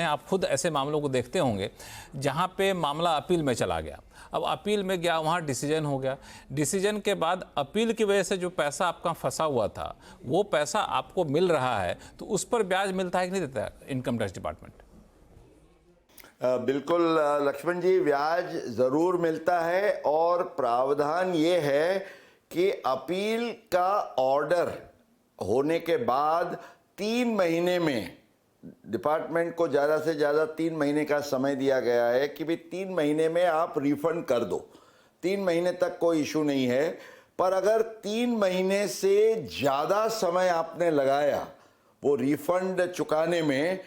आप खुद ऐसे मामलों को देखते होंगे जहां पे मामला अपील में चला गया। अब अपील में गया, वहां डिसीजन हो गया। डिसीजन के बाद अपील की वजह से जो पैसा आपका फंसा हुआ था वो पैसा आपको मिल रहा है, तो उस पर ब्याज मिलता है कि नहीं देता इनकम टैक्स डिपार्टमेंट? बिल्कुल लक्ष्मण जी, ब्याज जरूर मिलता है और प्रावधान ये है कि अपील का ऑर्डर होने के बाद 3 महीने में डिपार्टमेंट को ज़्यादा से ज़्यादा 3 महीने का समय दिया गया है कि भाई 3 महीने में आप रिफंड कर दो। 3 महीने तक कोई इशू नहीं है। पर अगर 3 महीने से ज़्यादा समय आपने लगाया वो रिफंड चुकाने में,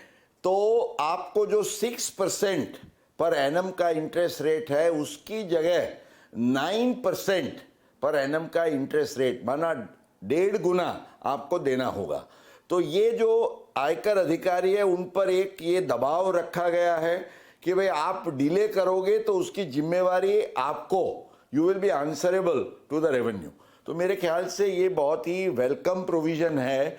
तो आपको जो 6% पर एनम का इंटरेस्ट रेट है उसकी जगह 9% पर एनम का इंटरेस्ट रेट, माना 1.5 गुना आपको देना होगा। तो ये जो आयकर अधिकारी है उन पर एक ये दबाव रखा गया है कि भाई आप डिले करोगे तो उसकी जिम्मेवारी आपको, you will be answerable to the revenue. तो मेरे ख्याल से ये बहुत ही वेलकम प्रोविजन है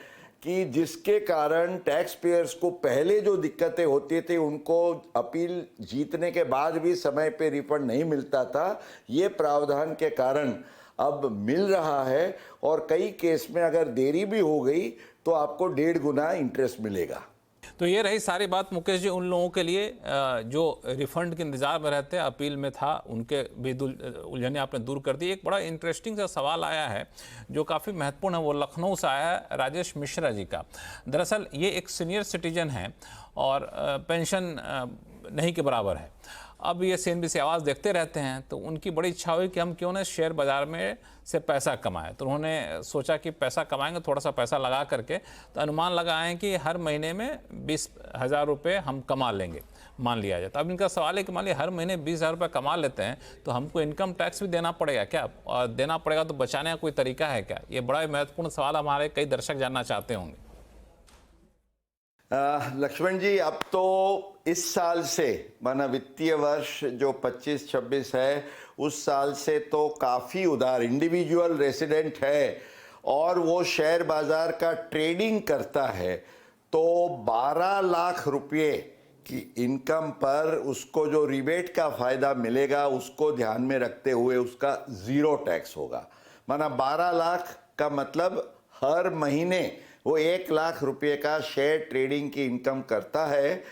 कि जिसके कारण टैक्स पेयर्स को पहले जो दिक्कतें होती थी, उनको अपील जीतने के बाद भी समय पे रिफंड नहीं मिलता था, ये प्रावधान के कारण अब मिल रहा है। और कई केस में अगर देरी भी हो गई तो आपको 1.5 गुना इंटरेस्ट मिलेगा। तो ये रही सारी बात मुकेश जी उन लोगों के लिए जो रिफंड के इंतजार में रहते हैं, अपील में था, उनके भी उलझने आपने दूर कर दी। एक बड़ा इंटरेस्टिंग सा सवाल आया है जो काफ़ी महत्वपूर्ण है, वो लखनऊ से आया है, राजेश मिश्रा जी का। दरअसल ये एक सीनियर सिटीजन है और पेंशन नहीं के बराबर है। अब ये CNBC आवाज़ देखते रहते हैं, तो उनकी बड़ी इच्छा हुई कि हम क्यों ना शेयर बाज़ार में से पैसा कमाएं। तो उन्होंने सोचा कि पैसा कमाएंगे, थोड़ा सा पैसा लगा करके, तो अनुमान लगाएं कि हर महीने में 20,000 रुपये हम कमा लेंगे, मान लिया जाए। तो अब इनका सवाल है कि मान लिया हर महीने 20,000 रुपये कमा लेते हैं तो हमको इनकम टैक्स भी देना पड़ेगा क्या? और देना पड़ेगा तो बचाने का कोई तरीका है क्या? ये बड़ा महत्वपूर्ण सवाल हमारे कई दर्शक जानना चाहते होंगे। लक्ष्मण जी, अब तो इस साल से, माना वित्तीय वर्ष जो 25-26 है, उस साल से तो काफ़ी उदार इंडिविजुअल रेसिडेंट है और वो शेयर बाज़ार का ट्रेडिंग करता है, तो 12 लाख रुपये की इनकम पर उसको जो रिबेट का फ़ायदा मिलेगा उसको ध्यान में रखते हुए उसका 0 टैक्स होगा। माना 12 लाख का मतलब हर महीने वो 1 लाख रुपये का शेयर ट्रेडिंग की इनकम करता है,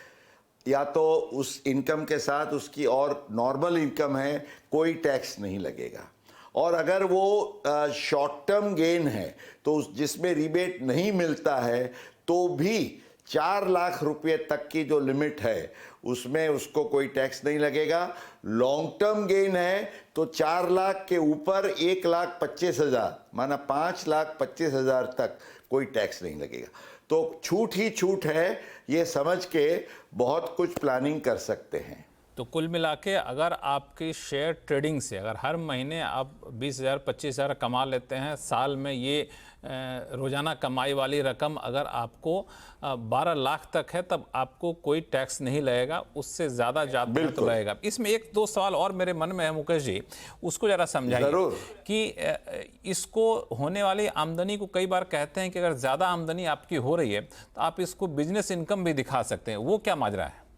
या तो उस इनकम के साथ उसकी और नॉर्मल इनकम है, कोई टैक्स नहीं लगेगा। और अगर वो शॉर्ट टर्म गेन है तो जिसमें रिबेट नहीं मिलता है तो भी 4 लाख रुपये तक की जो लिमिट है उसमें उसको कोई टैक्स नहीं लगेगा। लॉन्ग टर्म गेन है तो 4 लाख के ऊपर 1,25,000, माना 5,25,000 तक कोई टैक्स नहीं लगेगा। तो छूट ही छूट है, ये समझ के बहुत कुछ प्लानिंग कर सकते हैं। तो कुल मिला के अगर आपकी शेयर ट्रेडिंग से अगर हर महीने आप 20,000 25,000 कमा लेते हैं, साल में ये रोज़ाना कमाई वाली रकम अगर आपको 12 लाख तक है, तब आपको कोई टैक्स नहीं लगेगा, उससे ज़्यादा तो लगेगा। इसमें 1-2 सवाल और मेरे मन में है मुकेश जी, उसको ज़रा समझाइए कि इसको होने वाली आमदनी को कई बार कहते हैं कि अगर ज़्यादा आमदनी आपकी हो रही है तो आप इसको बिजनेस इनकम भी दिखा सकते हैं, वो क्या माजरा है?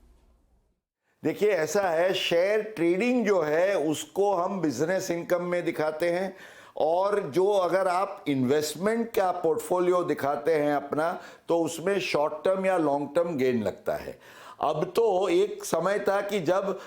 देखिए, ऐसा है, शेयर ट्रेडिंग जो है उसको हम बिजनेस इनकम में दिखाते हैं, और जो अगर आप इन्वेस्टमेंट का पोर्टफोलियो दिखाते हैं अपना, तो उसमें शॉर्ट टर्म या लॉन्ग टर्म गेन लगता है। अब तो एक समय था कि जब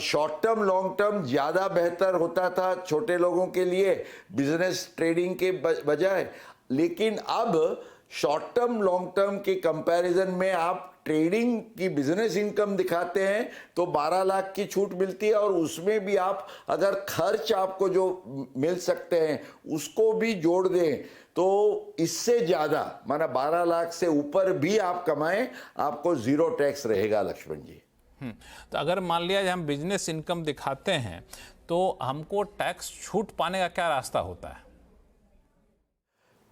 शॉर्ट टर्म लॉन्ग टर्म ज़्यादा बेहतर होता था छोटे लोगों के लिए बिजनेस ट्रेडिंग के बजाय, लेकिन अब शॉर्ट टर्म लॉन्ग टर्म के कंपैरिजन में आप ट्रेडिंग की बिजनेस इनकम दिखाते हैं तो 12 लाख की छूट मिलती है, और उसमें भी आप अगर खर्च आपको जो मिल सकते हैं उसको भी जोड़ दें तो इससे ज़्यादा, माना 12 लाख से ऊपर भी आप कमाएं, आपको 0 टैक्स रहेगा लक्ष्मण जी। तो अगर मान लिया हम बिजनेस इनकम दिखाते हैं तो हमको टैक्स छूट पाने का क्या रास्ता होता है?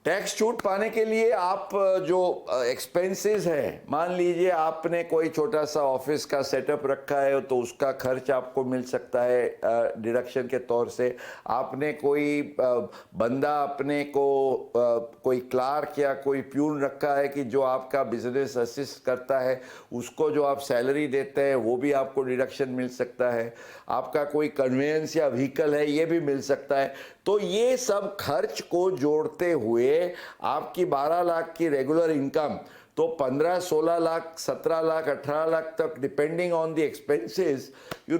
टैक्स छूट पाने के लिए आप जो एक्सपेंसेस हैं, मान लीजिए आपने कोई छोटा सा ऑफिस का सेटअप रखा है तो उसका खर्च आपको मिल सकता है डिडक्शन के तौर से। आपने कोई बंदा अपने को कोई क्लार्क या कोई प्यून रखा है कि जो आपका बिजनेस असिस्ट करता है, उसको जो आप सैलरी देते हैं वो भी आपको डिडक्शन मिल सकता है। आपका कोई कन्वेंस या व्हीकल है, ये भी मिल सकता है। तो ये सब खर्च को जोड़ते हुए आपकी 12 लाख की रेगुलर इनकम तो 15, 16 लाख, 17 लाख, 18 लाख तक डिपेंडिंग ऑन द एक्सपेंसेस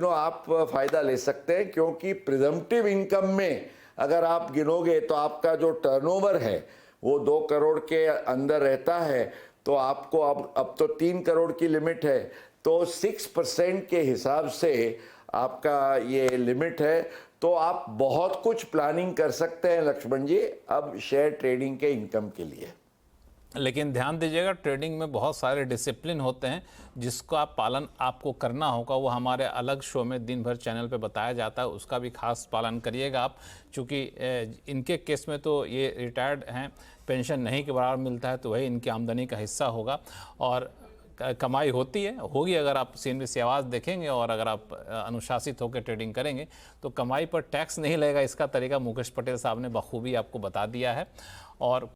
आप फायदा ले सकते हैं। क्योंकि प्रिजम्पटिव इनकम में अगर आप गिनोगे तो आपका जो टर्नओवर है वो 2 करोड़ के अंदर रहता है, तो आपको अब तो 3 करोड़ की लिमिट है, तो 6% के हिसाब से आपका ये लिमिट है। तो आप बहुत कुछ प्लानिंग कर सकते हैं लक्ष्मण जी अब शेयर ट्रेडिंग के इनकम के लिए। लेकिन ध्यान दीजिएगा, ट्रेडिंग में बहुत सारे डिसिप्लिन होते हैं जिसका पालन आपको करना होगा। वो हमारे अलग शो में दिन भर चैनल पे बताया जाता है, उसका भी खास पालन करिएगा आप। चूँकि इनके केस में तो ये रिटायर्ड हैं, पेंशन नहीं के बराबर मिलता है, तो वही इनकी आमदनी का हिस्सा होगा और कमाई होगी अगर आप सीनरी से आवाज़ देखेंगे और अगर आप अनुशासित होकर ट्रेडिंग करेंगे तो कमाई पर टैक्स नहीं लगेगा। इसका तरीका मुकेश पटेल साहब ने बखूबी आपको बता दिया है। और